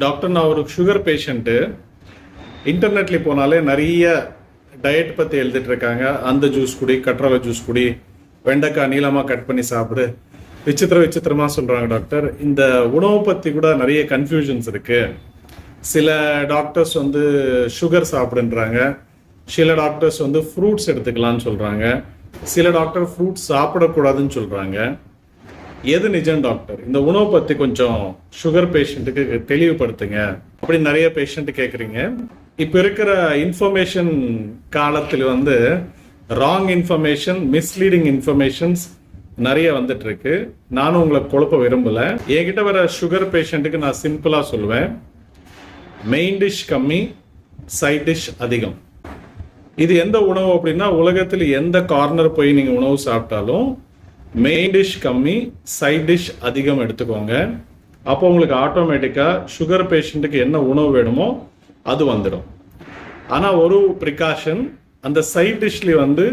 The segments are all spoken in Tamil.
டாக்டர், நான் ஒரு சுகர் பேஷண்ட்டு. இன்டர்நெட்ல போனாலே நிறைய டயட் பற்றி எழுதிட்டு இருக்காங்க. அந்த ஜூஸ் குடி, கற்றாழை ஜூஸ் குடி, வெண்டைக்காய் நீளமாக கட் பண்ணி சாப்பிடு, விசித்திரமாக சொல்கிறாங்க டாக்டர். இந்த உணவு பற்றி கூட நிறைய கன்ஃபியூஷன்ஸ் இருக்குது. சில டாக்டர்ஸ் வந்து சுகர் சாப்பிடுன்றாங்க, சில டாக்டர்ஸ் வந்து ஃப்ரூட்ஸ் எடுத்துக்கலான்னு சொல்கிறாங்க, சில டாக்டர் ஃப்ரூட்ஸ் சாப்பிடக்கூடாதுன்னு சொல்கிறாங்க. எது நிஜம் டாக்டர்? இந்த உணவு பற்றி கொஞ்சம் சுகர் பேஷண்ட்டுக்கு தெளிவுபடுத்துங்க அப்படின்னு நிறைய பேஷண்ட் கேட்குறீங்க. இப்போ இருக்கிற இன்ஃபர்மேஷன் காலத்தில் வந்து ராங் இன்ஃபர்மேஷன், மிஸ்லீடிங் இன்ஃபர்மேஷன்ஸ் நிறைய வந்துட்டு இருக்கு. நானும் உங்களை குழப்ப விரும்பலை. என்கிட்ட வர சுகர் பேஷண்ட்டுக்கு நான் சிம்பிளாக சொல்லுவேன், மெயின் டிஷ் கம்மி, சைட் டிஷ் அதிகம். இது எந்த உணவு அப்படின்னா, உலகத்தில் எந்த கார்னர் போய் நீங்கள் உணவு சாப்பிட்டாலும் மெயின் டிஷ் கம்மி, சைட் டிஷ் அதிகம் எடுத்துக்கோங்க. அப்போ உங்களுக்கு ஆட்டோமேட்டிக்காக சுகர் பேஷண்ட்டுக்கு என்ன உணவு வேணுமோ அது வந்துடும். ஆனால் ஒரு ப்ரிகாஷன், அந்த சைட் டிஷ்லேயே வந்து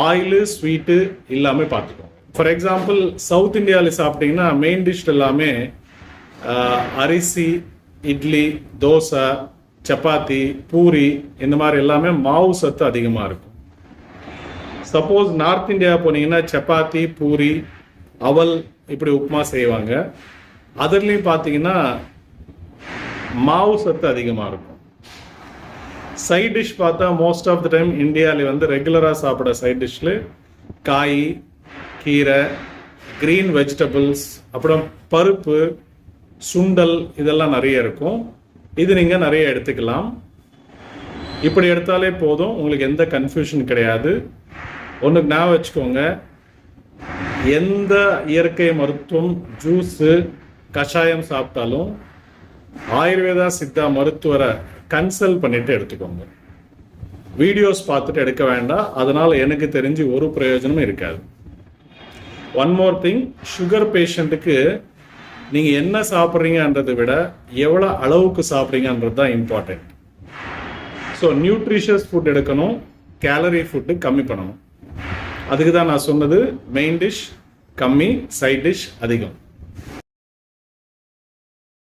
ஆயிலு, ஸ்வீட்டு இல்லாமல் பார்த்துக்கோங்க. ஃபார் எக்ஸாம்பிள், சவுத் இந்தியாவில் சாப்பிட்டீங்கன்னா மெயின் டிஷ் எல்லாமே அரிசி, இட்லி, தோசை, சப்பாத்தி, பூரி, இந்த மாதிரி எல்லாமே மாவு சத்து அதிகமாக இருக்கும். சப்போஸ் நார்த் இந்தியா போனீங்கன்னா சப்பாத்தி, பூரி, அவல், இப்படி உப்புமா செய்வாங்க. அதுலேயும் பார்த்தீங்கன்னா மாவு சத்து அதிகமாக இருக்கும். சைட் டிஷ் பார்த்தா மோஸ்ட் ஆஃப் த டைம் இந்தியாவில் வந்து ரெகுலராக சாப்பிட்ற சைட் டிஷ்ல காய், கீரை, க்ரீன் வெஜிடபிள்ஸ், அப்புறம் பருப்பு, சுண்டல், இதெல்லாம் நிறைய இருக்கும். இது நீங்கள் நிறைய எடுத்துக்கலாம். இப்படி எடுத்தாலே போதும், உங்களுக்கு எந்த கன்ஃபியூஷன் கிடையாது. ஒன்றுக்கு ஞாபகம் வச்சுக்கோங்க, எந்த இயற்கை மருத்துவம், ஜூஸு, கஷாயம் சாப்பிட்டாலும் ஆயுர்வேதா, சித்தா மருத்துவரை கன்சல்ட் பண்ணிட்டு எடுத்துக்கோங்க. வீடியோஸ் பார்த்துட்டு எடுக்க வேண்டாம், அதனால் எனக்கு தெரிஞ்சு ஒரு பிரயோஜனமும் இருக்காது. ஒன் மோர் திங், சுகர் பேஷண்ட்டுக்கு நீங்கள் என்ன சாப்பிட்றீங்கன்றதை விட எவ்வளோ அளவுக்கு சாப்பிட்றீங்கன்றது தான் இம்பார்ட்டண்ட். ஸோ நியூட்ரிஷியஸ் ஃபுட் எடுக்கணும், கேலரி ஃபுட்டு கம்மி பண்ணணும். அதுக்கு தான் நான் சொன்னது, மெயின் டிஷ் கம்மி, சைட் டிஷ் அதிகம்.